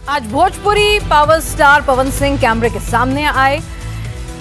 आज Bhojpuri power star Pawan Singh कैमरे के सामने आए,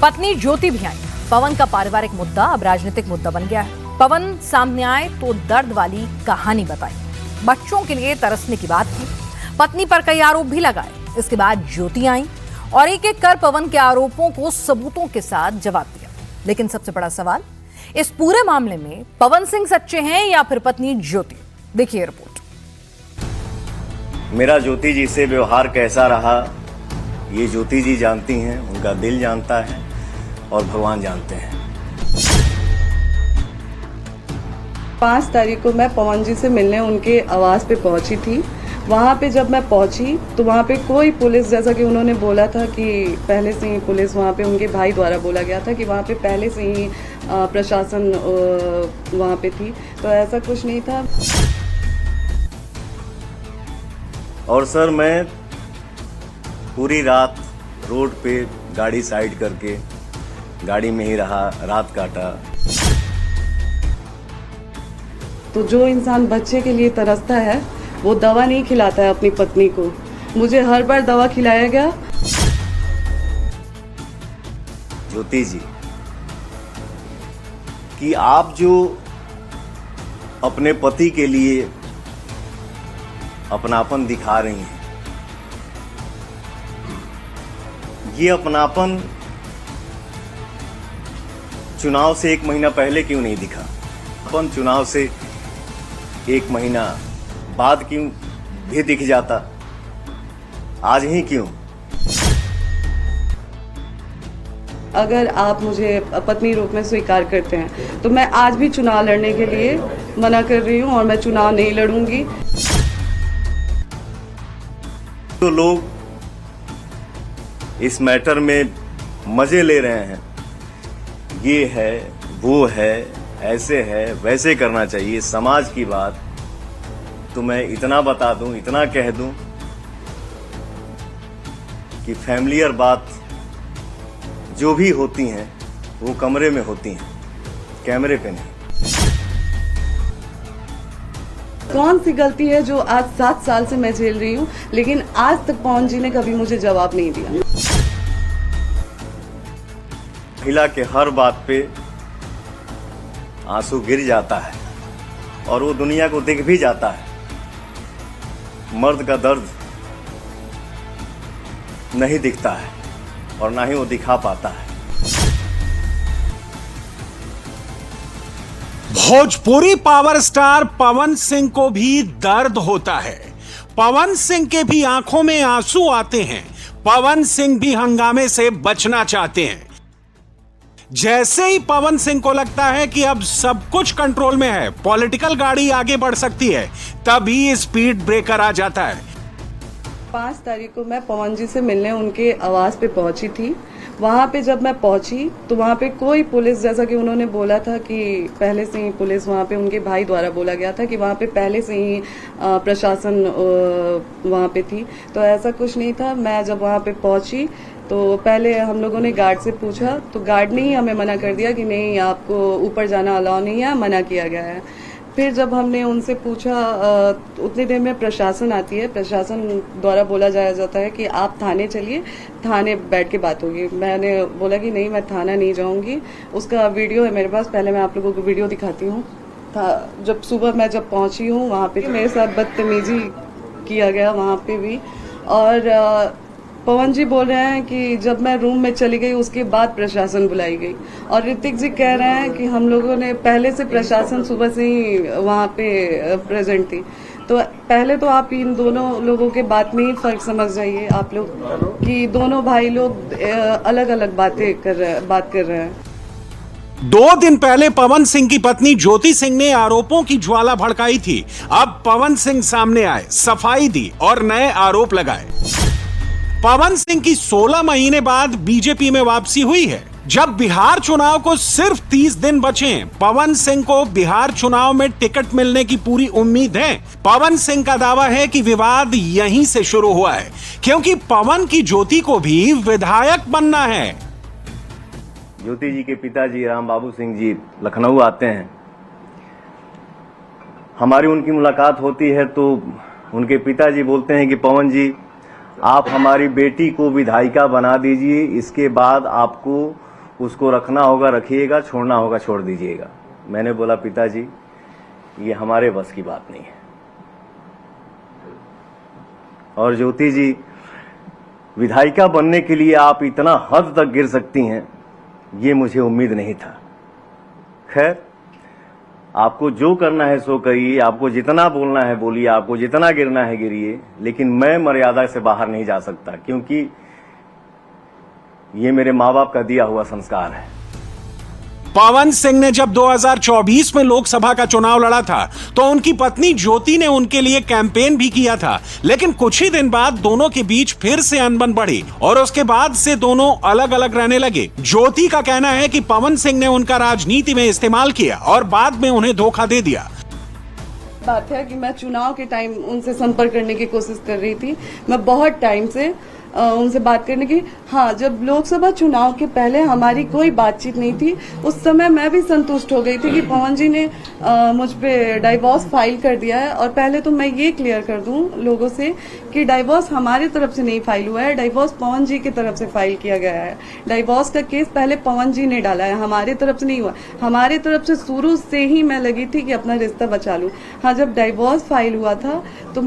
पत्नी ज्योति भी आई। पवन का पारिवारिक मुद्दा अब राजनीतिक मुद्दा बन गया है। पवन सामने आए तो दर्द वाली कहानी बताई, बच्चों के लिए तरसने की बात की, पत्नी पर कई आरोप भी लगाए। इसके बाद ज्योति आई और एक एक कर पवन के आरोपों को सबूतों के साथ जवाब दिया। लेकिन सबसे बड़ा सवाल, इस पूरे मामले में पवन सिंह सच्चे हैं या फिर पत्नी ज्योति? देखिए रिपोर्ट। मेरा ज्योति जी से व्यवहार कैसा रहा, ये ज्योति जी जानती हैं, उनका दिल जानता है और भगवान जानते हैं। 5 तारीख को मैं पवन जी से मिलने उनके आवास पे पहुंची थी। वहाँ पे जब मैं पहुंची तो वहाँ पे कोई पुलिस, जैसा कि उन्होंने बोला था कि पहले से ही पुलिस वहाँ पे उनके भाई द्वारा बोला गया था कि वहाँ पे पहले से ही प्रशासन वहाँ पे थी, तो ऐसा कुछ नहीं था। और सर, मैं पूरी रात रोड पे गाड़ी साइड करके गाड़ी में ही रहा, रात काटा। तो जो इंसान बच्चे के लिए तरसता है वो दवा नहीं खिलाता है अपनी पत्नी को। मुझे हर बार दवा खिलाया गया। ज्योति जी, कि आप जो अपने पति के लिए अपनापन दिखा रही हैं, ये अपनापन चुनाव से 1 महीना पहले क्यों नहीं दिखा? अपन चुनाव से 1 महीना बाद क्यों भी दिख जाता, आज ही क्यों? अगर आप मुझे पत्नी रूप में स्वीकार करते हैं तो मैं आज भी चुनाव लड़ने के लिए मना कर रही हूं और मैं चुनाव नहीं लड़ूंगी। तो लोग इस मैटर में मजे ले रहे हैं, ये है वो है, ऐसे है वैसे करना चाहिए। समाज की बात तो मैं इतना बता दूं, इतना कह दूं कि फैमिलियर बात जो भी होती हैं वो कमरे में होती हैं, कैमरे पे नहीं। कौन सी गलती है जो आज 7 साल से मैं झेल रही हूँ, लेकिन आज तक पवन जी ने कभी मुझे जवाब नहीं दिया। महिला के हर बात पे आंसू गिर जाता है और वो दुनिया को दिख भी जाता है। मर्द का दर्द नहीं दिखता है और ना ही वो दिखा पाता है। भोजपुरी पावर स्टार पवन सिंह को भी दर्द होता है। पवन सिंह के भी आंखों में आंसू आते हैं। पवन सिंह भी हंगामे से बचना चाहते हैं। जैसे ही पवन सिंह को लगता है कि अब सब कुछ कंट्रोल में है, पॉलिटिकल गाड़ी आगे बढ़ सकती है, तभी स्पीड ब्रेकर आ जाता है। 5 तारीख को मैं पवन जी से मिलने उनके आवास पे पहुंची थी। वहाँ पे जब मैं पहुंची तो वहाँ पे कोई पुलिस, जैसा कि उन्होंने बोला था कि पहले से ही पुलिस वहाँ पे उनके भाई द्वारा बोला गया था कि वहाँ पे पहले से ही प्रशासन वहाँ पे थी, तो ऐसा कुछ नहीं था। मैं जब वहाँ पे पहुंची तो पहले हम लोगों ने गार्ड से पूछा, तो गार्ड ने ही हमें मना कर दिया कि नहीं, आपको ऊपर जाना अलाउ नहीं है, मना किया गया है। फिर जब हमने उनसे पूछा, उतनी देर में प्रशासन आती है, प्रशासन द्वारा बोला जाता है कि आप थाने चलिए, थाने बैठ के बात होगी। मैंने बोला कि नहीं, मैं थाना नहीं जाऊंगी। उसका वीडियो है मेरे पास, पहले मैं आप लोगों को वीडियो दिखाती हूँ। जब सुबह मैं जब पहुंची हूँ वहाँ पे मेरे साथ बदतमीजी किया गया वहाँ पे भी। और पवन जी बोल रहे हैं कि जब मैं रूम में चली गई उसके बाद प्रशासन बुलाई गई, और ऋतिक जी कह रहे हैं कि हम लोगों ने पहले से प्रशासन सुबह से ही वहाँ पे प्रेजेंट थी। तो पहले तो आप इन दोनों लोगों के बात में ही फर्क समझ जाइए आप लोग कि दोनों भाई लोग अलग अलग बात कर रहे हैं। 2 दिन पहले पवन सिंह की पत्नी ज्योति सिंह ने आरोपों की ज्वाला भड़काई थी। अब पवन सिंह सामने आए, सफाई दी और नए आरोप लगाए। पवन सिंह की 16 महीने बाद बीजेपी में वापसी हुई है। जब बिहार चुनाव को सिर्फ 30 दिन बचे हैं, पवन सिंह को बिहार चुनाव में टिकट मिलने की पूरी उम्मीद है। पवन सिंह का दावा है कि विवाद यहीं से शुरू हुआ है, क्योंकि पवन की ज्योति को भी विधायक बनना है। ज्योति जी के पिताजी राम बाबू सिंह जी लखनऊ आते हैं, हमारी उनकी मुलाकात होती है तो उनके पिताजी बोलते हैं कि पवन जी आप हमारी बेटी को विधायिका बना दीजिए, इसके बाद आपको उसको रखना होगा रखिएगा, छोड़ना होगा छोड़ दीजिएगा। मैंने बोला पिताजी ये हमारे बस की बात नहीं है। और ज्योति जी, विधायिका बनने के लिए आप इतना हद तक गिर सकती हैं, ये मुझे उम्मीद नहीं था। खैर, आपको जो करना है सो करिए, आपको जितना बोलना है बोलिए, आपको जितना गिरना है गिरिए, लेकिन मैं मर्यादा से बाहर नहीं जा सकता, क्योंकि ये मेरे माँ बाप का दिया हुआ संस्कार है। पवन सिंह ने जब 2024 में लोकसभा का चुनाव लड़ा था तो उनकी पत्नी ज्योति ने उनके लिए कैंपेन भी किया था, लेकिन कुछ ही दिन बाद दोनों के बीच फिर से अनबन बढ़ी और उसके बाद से दोनों अलग अलग रहने लगे। ज्योति का कहना है कि पवन सिंह ने उनका राजनीति में इस्तेमाल किया और बाद में उन्हें धोखा दे दिया। बात है कि मैं चुनाव के टाइम उनसे संपर्क करने की कोशिश कर रही थी, मैं बहुत टाइम से उनसे बात करने की। हाँ, जब लोकसभा चुनाव के पहले हमारी कोई बातचीत नहीं थी, उस समय मैं भी संतुष्ट हो गई थी कि पवन जी ने मुझ पे डाइवोर्स फाइल कर दिया है। और पहले तो मैं ये क्लियर कर दूं लोगों से कि डाइवोर्स हमारी तरफ से नहीं फाइल हुआ है, डाइवोर्स पवन जी की तरफ से फाइल किया गया है। डाइवोर्स का केस पहले पवन जी ने डाला है, हमारी तरफ से नहीं हुआ। हमारी तरफ से शुरू से ही मैं लगी थी कि अपना रिश्ता बचा लूं। हाँ, जब डाइवोर्स फाइल हुआ था तो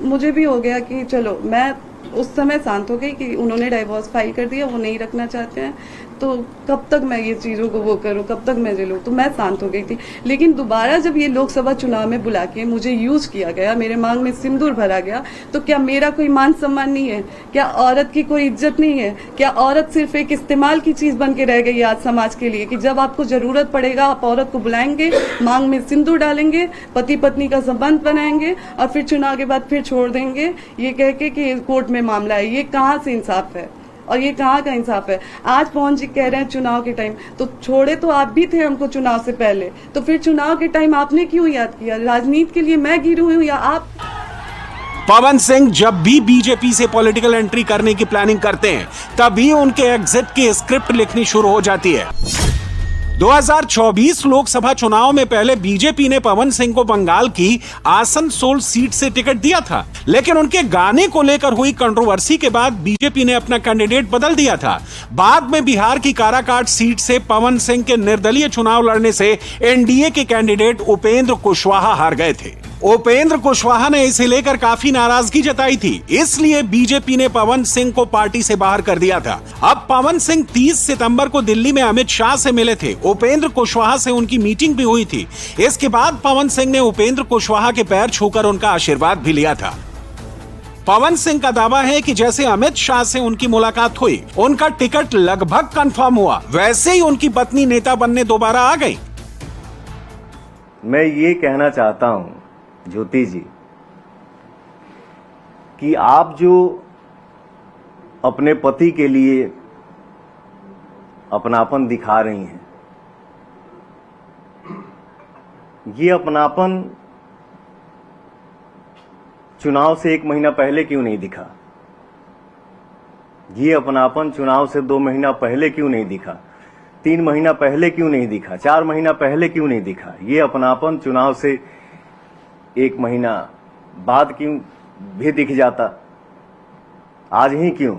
मुझे भी हो गया कि चलो, मैं उस समय शांत हो गई कि उन्होंने डाइवोर्स फाइल कर दिया, वो नहीं रखना चाहते हैं, तो कब तक मैं ये चीजों को वो करूं, कब तक मैं झेलूं, तो मैं शांत हो गई थी। लेकिन दोबारा जब ये लोकसभा चुनाव में बुला के मुझे यूज किया गया, मेरे मांग में सिंदूर भरा गया, तो क्या मेरा कोई मान सम्मान नहीं है? क्या औरत की कोई इज्जत नहीं है? क्या औरत सिर्फ एक इस्तेमाल की चीज बन के रह गई आज समाज के लिए, कि जब आपको जरूरत पड़ेगा आप औरत को बुलाएंगे, मांग में सिंदूर डालेंगे, पति पत्नी का संबंध बनाएंगे और फिर चुनाव के बाद फिर छोड़ देंगे ये कह के कि कोर्ट में मामला है? ये कहाँ से इंसाफ है और ये कहाँ का इंसाफ है? आज पवन जी कह रहे हैं चुनाव के टाइम, तो छोड़े तो आप भी थे हमको चुनाव से पहले, तो फिर चुनाव के टाइम आपने क्यों याद किया? राजनीति के लिए मैं गिरी हुई हूँ या आप? पवन सिंह जब भी बीजेपी से पॉलिटिकल एंट्री करने की प्लानिंग करते हैं, तभी उनके एग्जिट की स्क्रिप्ट लिखनी शुरू हो जाती है। 2024 लोकसभा चुनाव में पहले बीजेपी ने पवन सिंह को बंगाल की आसनसोल सीट से टिकट दिया था, लेकिन उनके गाने को लेकर हुई कंट्रोवर्सी के बाद बीजेपी ने अपना कैंडिडेट बदल दिया था। बाद में बिहार की काराकाट सीट से पवन सिंह के निर्दलीय चुनाव लड़ने से एनडीए के कैंडिडेट उपेंद्र कुशवाहा हार गए थे। उपेंद्र कुशवाहा ने इसे लेकर काफी नाराजगी जताई थी, इसलिए बीजेपी ने पवन सिंह को पार्टी से बाहर कर दिया था। अब पवन सिंह 30 सितंबर को दिल्ली में अमित शाह से मिले थे। उपेंद्र कुशवाहा से उनकी मीटिंग भी हुई थी। इसके बाद पवन सिंह ने उपेंद्र कुशवाहा के पैर छूकर उनका आशीर्वाद भी लिया था। पवन सिंह का दावा है कि जैसे अमित शाह से उनकी मुलाकात हुई, उनका टिकट लगभग कंफर्म हुआ, वैसे ही उनकी पत्नी नेता बनने दोबारा आ गई। मैं ये कहना चाहता हूं ज्योति जी कि आप जो अपने पति के लिए अपनापन दिखा रही हैं, ये अपनापन चुनाव से 1 महीना पहले क्यों नहीं दिखा? ये अपनापन चुनाव से 2 महीना पहले क्यों नहीं दिखा? 3 महीना पहले क्यों नहीं दिखा? 4 महीना पहले क्यों नहीं दिखा? ये अपनापन चुनाव से 1 महीना बाद क्यों भी दिख जाता? आज ही क्यों?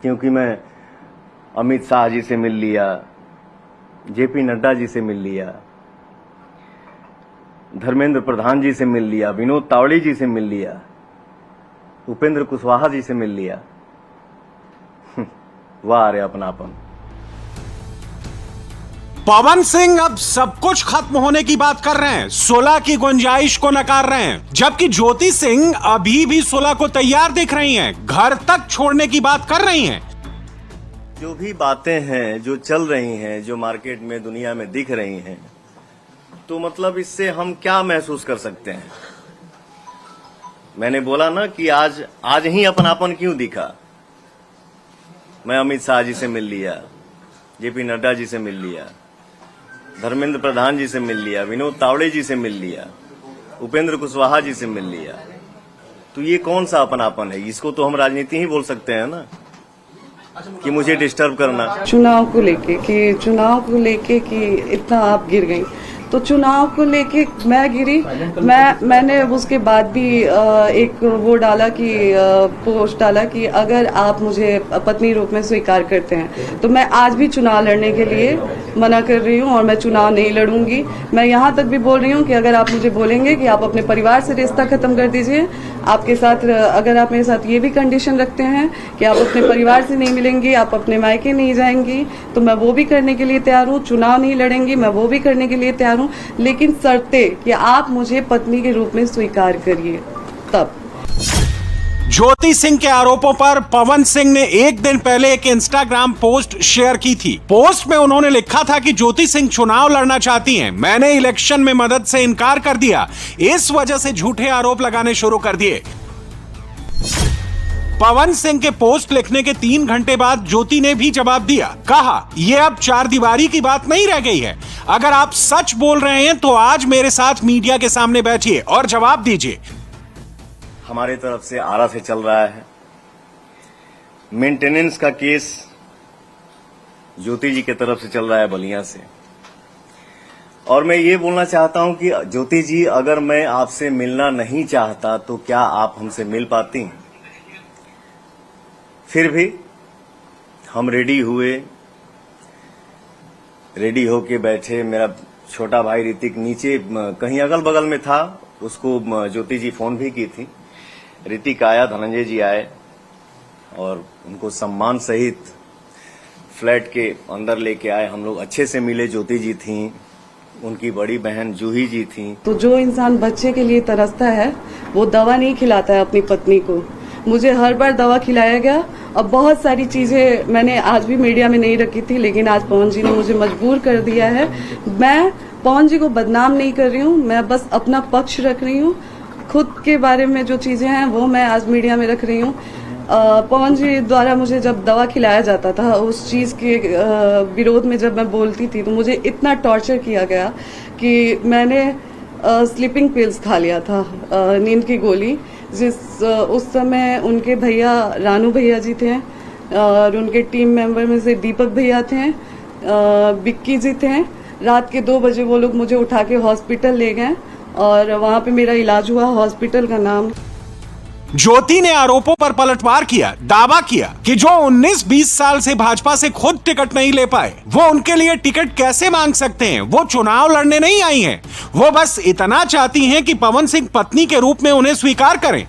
क्योंकि मैं अमित शाह जी से मिल लिया, जेपी नड्डा जी से मिल लिया, धर्मेंद्र प्रधान जी से मिल लिया, विनोद तावड़े जी से मिल लिया, उपेंद्र कुशवाहा जी से मिल लिया। वाह रे अपनापन। पवन सिंह अब सब कुछ खत्म होने की बात कर रहे हैं, सुलह की गुंजाइश को नकार रहे हैं, जबकि ज्योति सिंह अभी भी सुलह को तैयार दिख रही हैं, घर तक छोड़ने की बात कर रही हैं। जो भी बातें हैं जो चल रही हैं, जो मार्केट में दुनिया में दिख रही हैं, तो मतलब इससे हम क्या महसूस कर सकते हैं? मैंने बोला ना कि आज ही अपनापन क्यों दिखा? मैं अमित शाह जी से मिल लिया, जेपी नड्डा जी से मिल लिया, धर्मेंद्र प्रधान जी से मिल लिया, विनोद तावड़े जी से मिल लिया, उपेंद्र कुशवाहा जी से मिल लिया, तो ये कौन सा अपनापन है? इसको तो हम राजनीति ही बोल सकते हैं ना, कि मुझे डिस्टर्ब करना। चुनाव को लेके कि इतना आप गिर गई, तो चुनाव को लेके मैं गिरी। मैंने उसके बाद भी एक वो डाला कि पोस्ट डाला कि अगर आप मुझे पत्नी रूप में स्वीकार करते हैं तो मैं आज भी चुनाव लड़ने के लिए मना कर रही हूं और मैं चुनाव नहीं लड़ूंगी। मैं यहां तक भी बोल रही हूं कि अगर आप मुझे बोलेंगे कि आप अपने परिवार से रिश्ता खत्म कर दीजिए, आपके साथ अगर आप मेरे साथ ये भी कंडीशन रखते हैं कि आप अपने परिवार से नहीं मिलेंगी, आप अपने मायके नहीं जाएंगी, तो मैं वो भी करने के लिए तैयार हूँ। चुनाव नहीं लड़ेंगी, मैं वो भी करने के लिए तैयार हूँ, लेकिन शर्ते कि आप मुझे पत्नी के रूप में स्वीकार करिए तब। ज्योति सिंह के आरोपों पर पवन सिंह ने एक दिन पहले एक इंस्टाग्राम पोस्ट शेयर की थी। पोस्ट में उन्होंने लिखा था कि ज्योति सिंह चुनाव लड़ना चाहती हैं, मैंने इलेक्शन में मदद से इनकार कर दिया, इस वजह से झूठे आरोप लगाने शुरू कर दिए। पवन सिंह के पोस्ट लिखने के 3 घंटे बाद ज्योति ने भी जवाब दिया। कहा, यह अब 4 दीवारी की बात नहीं रह गई है, अगर आप सच बोल रहे हैं तो आज मेरे साथ मीडिया के सामने बैठिए और जवाब दीजिए। हमारे तरफ से आरा से चल रहा है मेंटेनेंस का केस, ज्योति जी की तरफ से चल रहा है बलिया से। और मैं ये बोलना चाहता हूं कि ज्योति जी, अगर मैं आपसे मिलना नहीं चाहता तो क्या आप हमसे मिल पाती? फिर भी हम रेडी हुए, रेडी होके बैठे। मेरा छोटा भाई ऋतिक नीचे कहीं अगल बगल में था, उसको ज्योति जी फोन भी की थी। ऋतिक आया, धनंजय जी आए और उनको सम्मान सहित फ्लैट के अंदर लेके आए। हम लोग अच्छे से मिले। ज्योति जी थी, उनकी बड़ी बहन जूही जी थी। तो जो इंसान बच्चे के लिए तरसता है वो दवा नहीं खिलाता है अपनी पत्नी को। मुझे हर बार दवा खिलाया गया। अब बहुत सारी चीजें मैंने आज भी मीडिया में नहीं रखी थी, लेकिन आज पवन जी ने मुझे मजबूर कर दिया है। मैं पवन जी को बदनाम नहीं कर रही हूँ, मैं बस अपना पक्ष रख रही हूँ। खुद के बारे में जो चीजें हैं वो मैं आज मीडिया में रख रही हूँ। पवन जी द्वारा मुझे जब दवा खिलाया जाता था, उस चीज के विरोध में जब मैं बोलती थी तो मुझे इतना टॉर्चर किया गया कि मैंने स्लीपिंग पिल्स खा लिया था, नींद की गोली। उस समय उनके भैया रानू भैया जी थे और उनके टीम मेंबर में से दीपक भैया थे, बिक्की जी थे। रात के 2 बजे वो लोग मुझे उठा के हॉस्पिटल ले गए और वहां पे मेरा इलाज हुआ। हॉस्पिटल का नाम। ज्योति ने आरोपों पर पलटवार किया, दावा किया कि जो 19-20 साल से भाजपा से खुद टिकट नहीं ले पाए, वो उनके लिए टिकट कैसे मांग सकते हैं? वो चुनाव लड़ने नहीं आई हैं, वो बस इतना चाहती हैं कि पवन सिंह पत्नी के रूप में उन्हें स्वीकार करें।